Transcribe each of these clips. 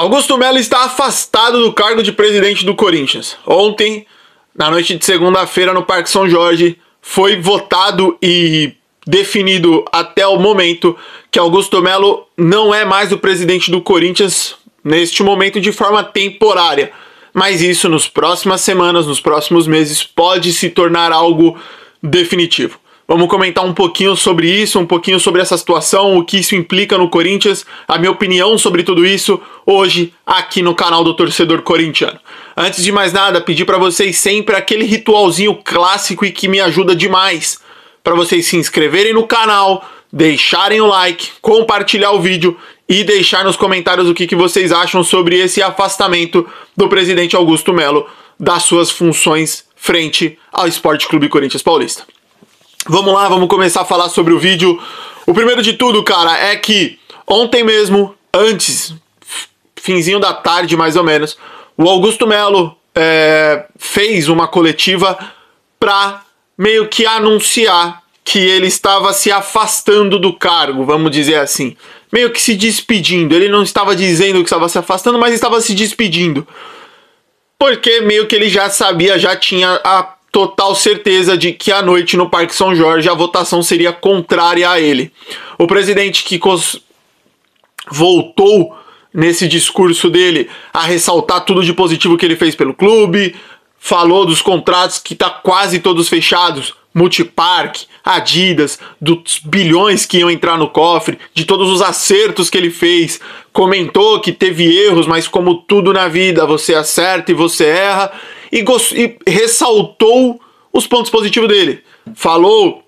Augusto Melo está afastado do cargo de presidente do Corinthians. Ontem, na noite de segunda-feira, no Parque São Jorge, foi votado e definido até o momento que Augusto Melo não é mais o presidente do Corinthians neste momento de forma temporária. Mas isso nas próximas semanas, nos próximos meses, pode se tornar algo definitivo. Vamos comentar um pouquinho sobre isso, um pouquinho sobre essa situação, o que isso implica no Corinthians, a minha opinião sobre tudo isso, hoje aqui no canal do Torcedor Corintiano. Antes de mais nada, pedir para vocês sempre aquele ritualzinho clássico e que me ajuda demais, para vocês se inscreverem no canal, deixarem o like, compartilhar o vídeo e deixar nos comentários o que vocês acham sobre esse afastamento do presidente Augusto Melo das suas funções frente ao Sport Clube Corinthians Paulista. Vamos lá, vamos começar a falar sobre o vídeo. O primeiro de tudo, cara, é que ontem mesmo, antes, finzinho da tarde mais ou menos, o Augusto Melo fez uma coletiva pra meio que anunciar que ele estava se afastando do cargo, vamos dizer assim. Meio que se despedindo. Ele não estava dizendo que estava se afastando, mas estava se despedindo. Porque meio que ele já sabia, já tinha a total certeza de que à noite no Parque São Jorge a votação seria contrária a ele. O presidente que voltou nesse discurso dele a ressaltar tudo de positivo que ele fez pelo clube, falou dos contratos que tá quase todos fechados, Multipark, Adidas, dos bilhões que iam entrar no cofre, de todos os acertos que ele fez, comentou que teve erros, mas como tudo na vida, você acerta e você erra, e ressaltou os pontos positivos dele. Falou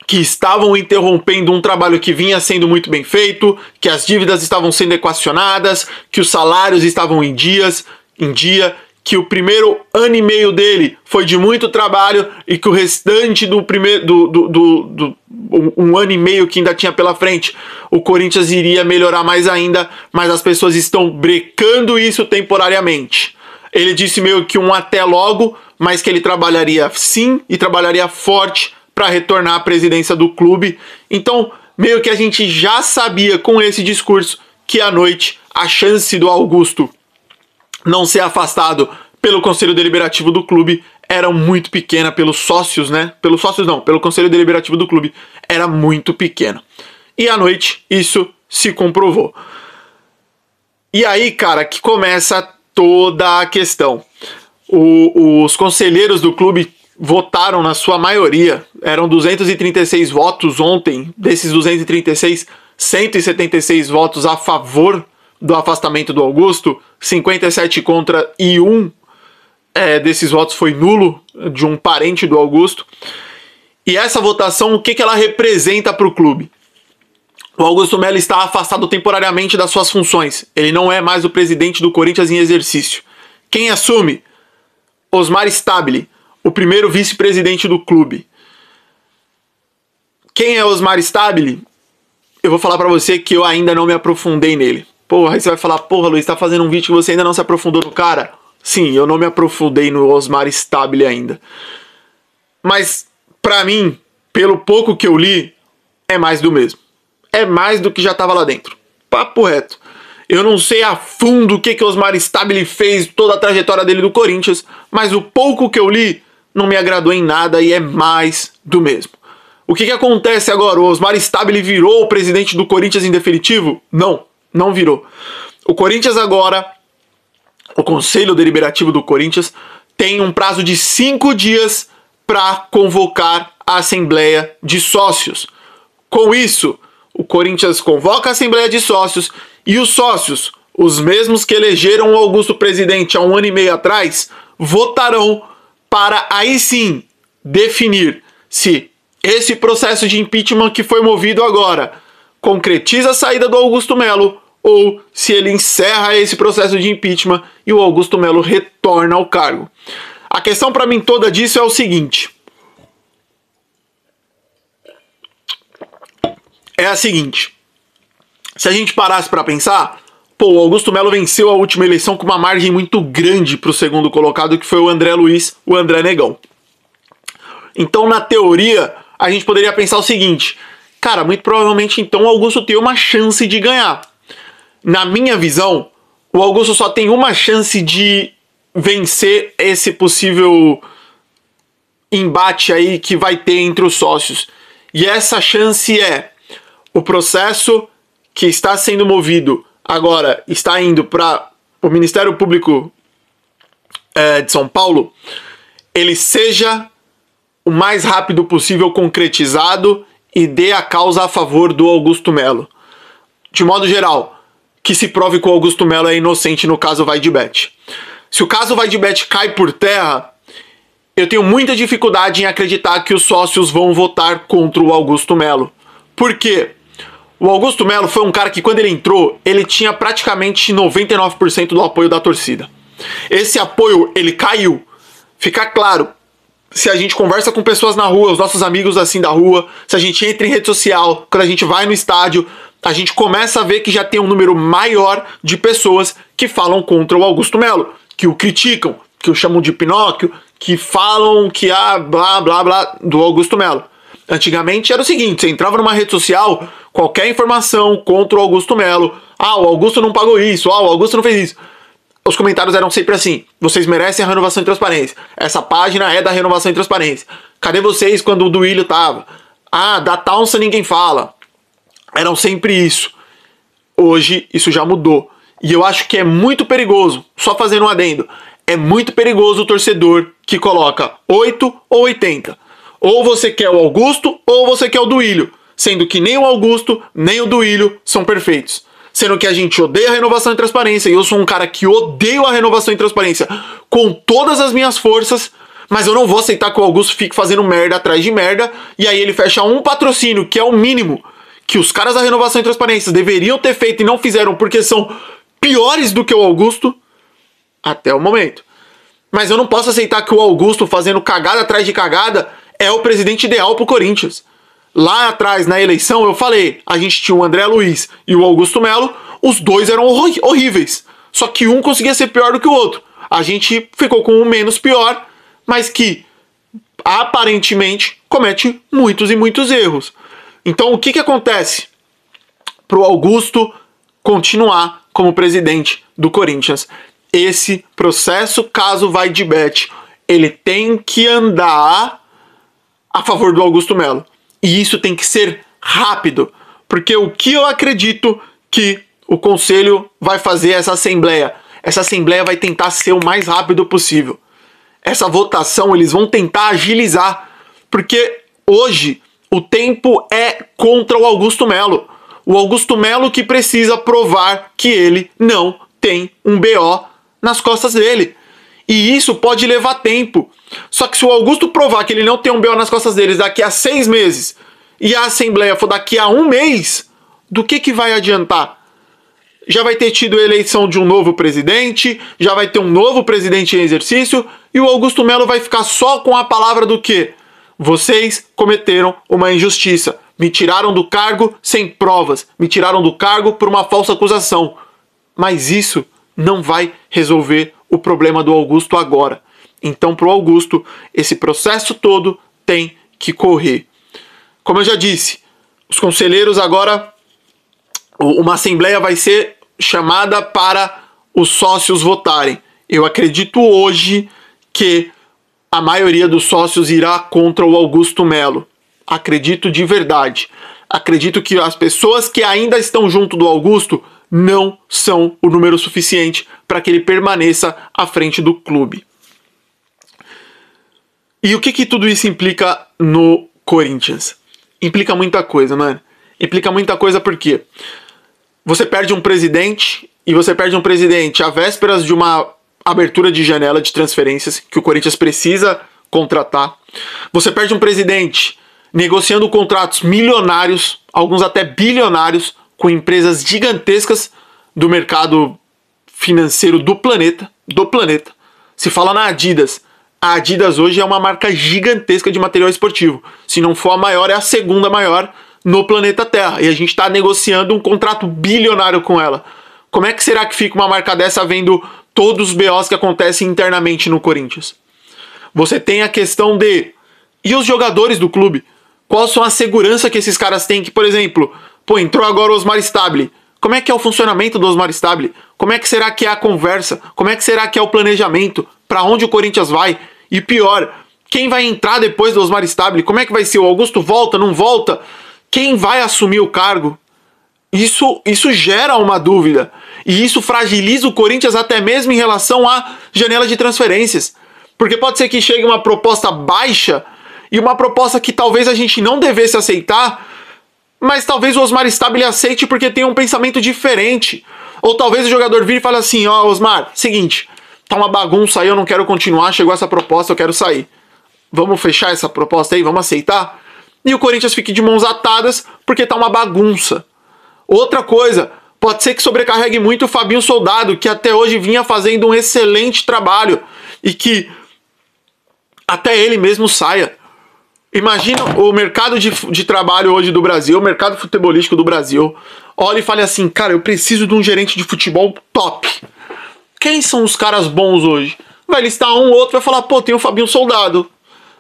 que estavam interrompendo um trabalho que vinha sendo muito bem feito, que as dívidas estavam sendo equacionadas, que os salários estavam em dia, que o primeiro ano e meio dele foi de muito trabalho e que o restante do um ano e meio que ainda tinha pela frente, o Corinthians iria melhorar mais ainda, mas as pessoas estão brecando isso temporariamente. Ele disse meio que um até logo, mas que ele trabalharia sim e trabalharia forte para retornar à presidência do clube. Então, meio que a gente já sabia com esse discurso que à noite a chance do Augusto não ser afastado pelo Conselho Deliberativo do clube era muito pequena, pelos sócios, né? Pelos sócios não, pelo Conselho Deliberativo do clube era muito pequena. E à noite isso se comprovou. E aí, cara, que começa toda a questão. Os conselheiros do clube votaram na sua maioria, eram 236 votos ontem, desses 236, 176 votos a favor do afastamento do Augusto, 57 contra e um desses votos foi nulo, de um parente do Augusto. E essa votação, o que ela representa para o clube? O Augusto Melo está afastado temporariamente das suas funções. Ele não é mais o presidente do Corinthians em exercício. Quem assume? Osmar Stabile, o primeiro vice-presidente do clube. Quem é Osmar Stabile? Eu vou falar para você que eu ainda não me aprofundei nele. Porra, aí você vai falar, porra, Luiz, tá fazendo um vídeo que você ainda não se aprofundou no cara? Sim, eu não me aprofundei no Osmar Stabile ainda. Mas, pra mim, pelo pouco que eu li, é mais do mesmo. É mais do que já tava lá dentro. Papo reto. Eu não sei a fundo o que Osmar Stabile fez, toda a trajetória dele do Corinthians, mas o pouco que eu li não me agradou em nada e é mais do mesmo. O que acontece agora? O Osmar Stabile virou o presidente do Corinthians em definitivo? Não. Não virou. O Corinthians agora, o Conselho Deliberativo do Corinthians, tem um prazo de 5 dias para convocar a Assembleia de Sócios. Com isso, o Corinthians convoca a Assembleia de Sócios e os sócios, os mesmos que elegeram o Augusto presidente há um ano e meio atrás, votarão para aí sim definir se esse processo de impeachment que foi movido agora concretiza a saída do Augusto Melo ou se ele encerra esse processo de impeachment e o Augusto Melo retorna ao cargo. A questão para mim toda disso é o seguinte. É a seguinte. Se a gente parasse para pensar, pô, o Augusto Melo venceu a última eleição com uma margem muito grande para o segundo colocado, que foi o André Luiz, o André Negão. Então, na teoria, a gente poderia pensar o seguinte, cara, muito provavelmente então o Augusto tem uma chance de ganhar. Na minha visão, o Augusto só tem uma chance de vencer esse possível embate aí que vai ter entre os sócios. E essa chance é o processo que está sendo movido agora, está indo para o Ministério Público de São Paulo, ele seja o mais rápido possível concretizado e dê a causa a favor do Augusto Melo. De modo geral, que se prove que o Augusto Melo é inocente no caso Vai de Bet. Se o caso Vai de Bet cai por terra, eu tenho muita dificuldade em acreditar que os sócios vão votar contra o Augusto Melo. Por quê? O Augusto Melo foi um cara que, quando ele entrou, ele tinha praticamente 99% do apoio da torcida. Esse apoio, ele caiu. Fica claro, se a gente conversa com pessoas na rua, os nossos amigos assim da rua, se a gente entra em rede social, quando a gente vai no estádio, a gente começa a ver que já tem um número maior de pessoas que falam contra o Augusto Melo, que o criticam, que o chamam de Pinóquio, que falam que blá blá blá do Augusto Melo. Antigamente era o seguinte, você entrava numa rede social, qualquer informação contra o Augusto Melo, o Augusto não pagou isso, o Augusto não fez isso. Os comentários eram sempre assim, vocês merecem a renovação e transparência, essa página é da renovação e transparência, cadê vocês quando o Duílio tava? Da Townsend ninguém fala. Eram sempre isso. Hoje isso já mudou. E eu acho que é muito perigoso, só fazendo um adendo, é muito perigoso o torcedor que coloca 8 ou 80. Ou você quer o Augusto ou você quer o Duílio, sendo que nem o Augusto nem o Duílio são perfeitos. Sendo que a gente odeia a renovação e transparência, e eu sou um cara que odeio a renovação e transparência com todas as minhas forças, mas eu não vou aceitar que o Augusto fique fazendo merda atrás de merda, e aí ele fecha um patrocínio, que é o mínimo que os caras da renovação e transparência deveriam ter feito e não fizeram porque são piores do que o Augusto, até o momento. Mas eu não posso aceitar que o Augusto, fazendo cagada atrás de cagada, é o presidente ideal pro Corinthians. Lá atrás, na eleição, eu falei, a gente tinha o André Luiz e o Augusto Melo, os dois eram horríveis. Só que um conseguia ser pior do que o outro. A gente ficou com o menos pior, mas que, aparentemente, comete muitos e muitos erros. Então, o que acontece pro Augusto continuar como presidente do Corinthians? Esse processo, caso Vai de Bet, ele tem que andar a favor do Augusto Melo. E isso tem que ser rápido, porque o que eu acredito que o Conselho vai fazer essa assembleia vai tentar ser o mais rápido possível. Essa votação eles vão tentar agilizar, porque hoje o tempo é contra o Augusto Melo. O Augusto Melo que precisa provar que ele não tem um BO nas costas dele. E isso pode levar tempo. Só que se o Augusto provar que ele não tem um BO nas costas deles daqui a 6 meses e a Assembleia for daqui a 1 mês, do que vai adiantar? Já vai ter tido a eleição de um novo presidente, já vai ter um novo presidente em exercício e o Augusto Melo vai ficar só com a palavra do quê? Vocês cometeram uma injustiça. Me tiraram do cargo sem provas. Me tiraram do cargo por uma falsa acusação. Mas isso não vai resolver o problema do Augusto agora. Então, para o Augusto, esse processo todo tem que correr. Como eu já disse, os conselheiros agora, uma assembleia vai ser chamada para os sócios votarem. Eu acredito hoje que a maioria dos sócios irá contra o Augusto Melo. Acredito de verdade. Acredito que as pessoas que ainda estão junto do Augusto não são o número suficiente para que ele permaneça à frente do clube. E o que tudo isso implica no Corinthians? Implica muita coisa, mano. Implica muita coisa porque você perde um presidente, e você perde um presidente às vésperas de uma abertura de janela de transferências que o Corinthians precisa contratar. Você perde um presidente negociando contratos milionários, alguns até bilionários, com empresas gigantescas do mercado financeiro do planeta. Se fala na Adidas. A Adidas hoje é uma marca gigantesca de material esportivo. Se não for a maior, é a segunda maior no planeta Terra. E a gente está negociando um contrato bilionário com ela. Como é que será que fica uma marca dessa vendo todos os BOs que acontecem internamente no Corinthians? Você tem a questão de... E os jogadores do clube? Qual são a segurança que esses caras têm? Que, por exemplo, entrou agora o Osmar Stabile. Como é que é o funcionamento do Osmar Stabile? Como é que será que é a conversa? Como é que será que é o planejamento? Para onde o Corinthians vai? E pior, quem vai entrar depois do Osmar Stabile? Como é que vai ser? O Augusto volta, não volta? Quem vai assumir o cargo? Isso gera uma dúvida. E isso fragiliza o Corinthians até mesmo em relação à janela de transferências. Porque pode ser que chegue uma proposta baixa e uma proposta que talvez a gente não devesse aceitar, mas talvez o Osmar Stabile aceite porque tem um pensamento diferente. Ou talvez o jogador vire e fale assim, ó, Osmar, seguinte, tá uma bagunça aí, eu não quero continuar, chegou essa proposta, eu quero sair. Vamos fechar essa proposta aí, vamos aceitar? E o Corinthians fique de mãos atadas porque tá uma bagunça. Outra coisa, pode ser que sobrecarregue muito o Fabinho Soldado, que até hoje vinha fazendo um excelente trabalho e que até ele mesmo saia. Imagina o mercado de trabalho hoje do Brasil, o mercado futebolístico do Brasil. Olha e fale assim, cara, eu preciso de um gerente de futebol top. Quem são os caras bons hoje? Vai listar um ou outro, vai falar, pô, tem o Fabinho Soldado.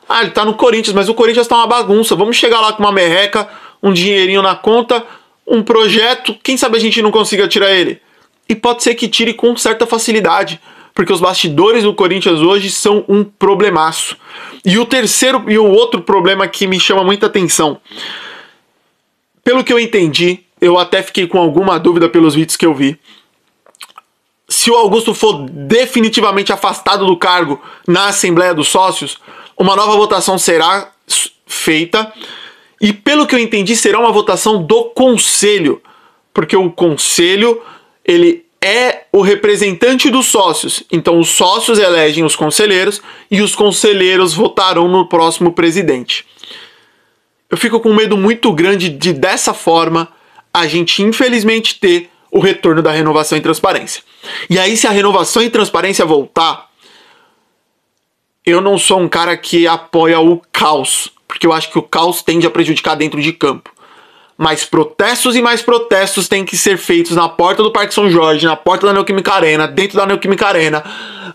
Ah, ele tá no Corinthians, mas o Corinthians tá uma bagunça. Vamos chegar lá com uma merreca, um dinheirinho na conta, um projeto, quem sabe a gente não consiga tirar ele. E pode ser que tire com certa facilidade, porque os bastidores do Corinthians hoje são um problemaço. E o outro problema que me chama muita atenção, pelo que eu entendi, eu até fiquei com alguma dúvida pelos vídeos que eu vi, se o Augusto for definitivamente afastado do cargo na Assembleia dos Sócios, uma nova votação será feita, e pelo que eu entendi, será uma votação do Conselho, porque o Conselho, ele é o representante dos sócios. Então os sócios elegem os conselheiros e os conselheiros votarão no próximo presidente. Eu fico com um medo muito grande de, dessa forma, a gente infelizmente ter o retorno da renovação e transparência. E aí, se a renovação e transparência voltar, eu não sou um cara que apoia o caos, porque eu acho que o caos tende a prejudicar dentro de campo. Mas protestos e mais protestos têm que ser feitos na porta do Parque São Jorge, na porta da Neoquímica Arena, dentro da Neoquímica Arena,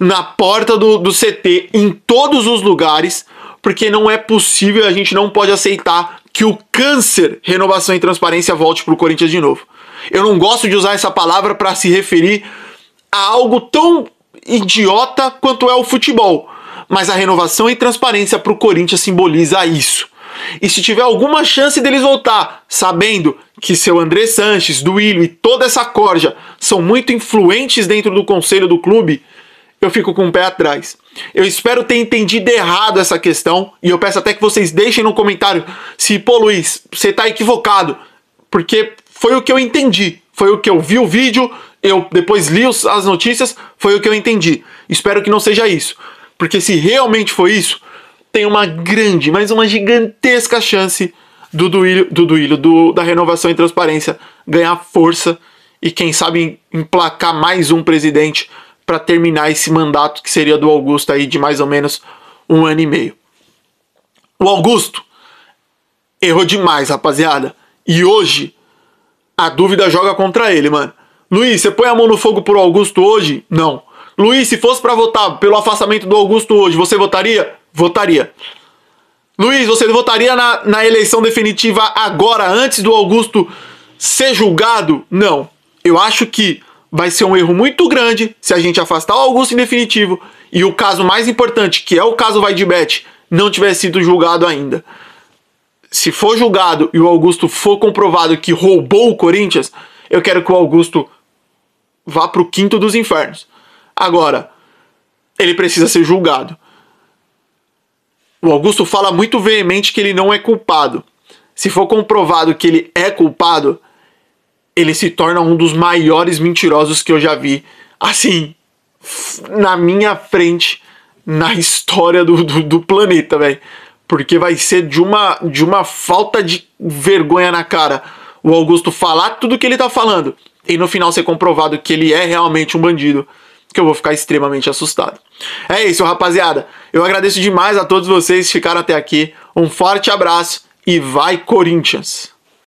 na porta do CT, em todos os lugares, porque não é possível, a gente não pode aceitar que o câncer, renovação e transparência, volte para o Corinthians de novo. Eu não gosto de usar essa palavra para se referir a algo tão idiota quanto é o futebol, mas a renovação e transparência para o Corinthians simboliza isso. E se tiver alguma chance deles voltar, sabendo que seu André Sanches, Duílio e toda essa corja são muito influentes dentro do conselho do clube, eu fico com o pé atrás. Eu espero ter entendido errado essa questão, e eu peço até que vocês deixem no comentário se, pô, Luiz, você tá equivocado, porque foi o que eu entendi, foi o que eu vi o vídeo, eu depois li as notícias, foi o que eu entendi. Espero que não seja isso, porque se realmente foi isso, tem uma grande, mas uma gigantesca chance da renovação e transparência ganhar força e quem sabe emplacar mais um presidente para terminar esse mandato que seria do Augusto aí de mais ou menos 1 ano e meio. O Augusto errou demais, rapaziada. E hoje a dúvida joga contra ele, mano. Luiz, você põe a mão no fogo pro Augusto hoje? Não. Luiz, se fosse para votar pelo afastamento do Augusto hoje, você votaria? Votaria. Luiz, você votaria na eleição definitiva agora, antes do Augusto ser julgado? Não. Eu acho que vai ser um erro muito grande se a gente afastar o Augusto em definitivo e o caso mais importante, que é o caso Vaidebet, não tiver sido julgado ainda. Se for julgado e o Augusto for comprovado que roubou o Corinthians, eu quero que o Augusto vá pro quinto dos infernos. Agora, ele precisa ser julgado. O Augusto fala muito veemente que ele não é culpado. Se for comprovado que ele é culpado, ele se torna um dos maiores mentirosos que eu já vi, assim, na minha frente, na história do planeta, velho. Porque vai ser de uma falta de vergonha na cara o Augusto falar tudo que ele tá falando e no final ser comprovado que ele é realmente um bandido, que eu vou ficar extremamente assustado. É isso, rapaziada. Eu agradeço demais a todos vocês que ficaram até aqui. Um forte abraço e vai Corinthians!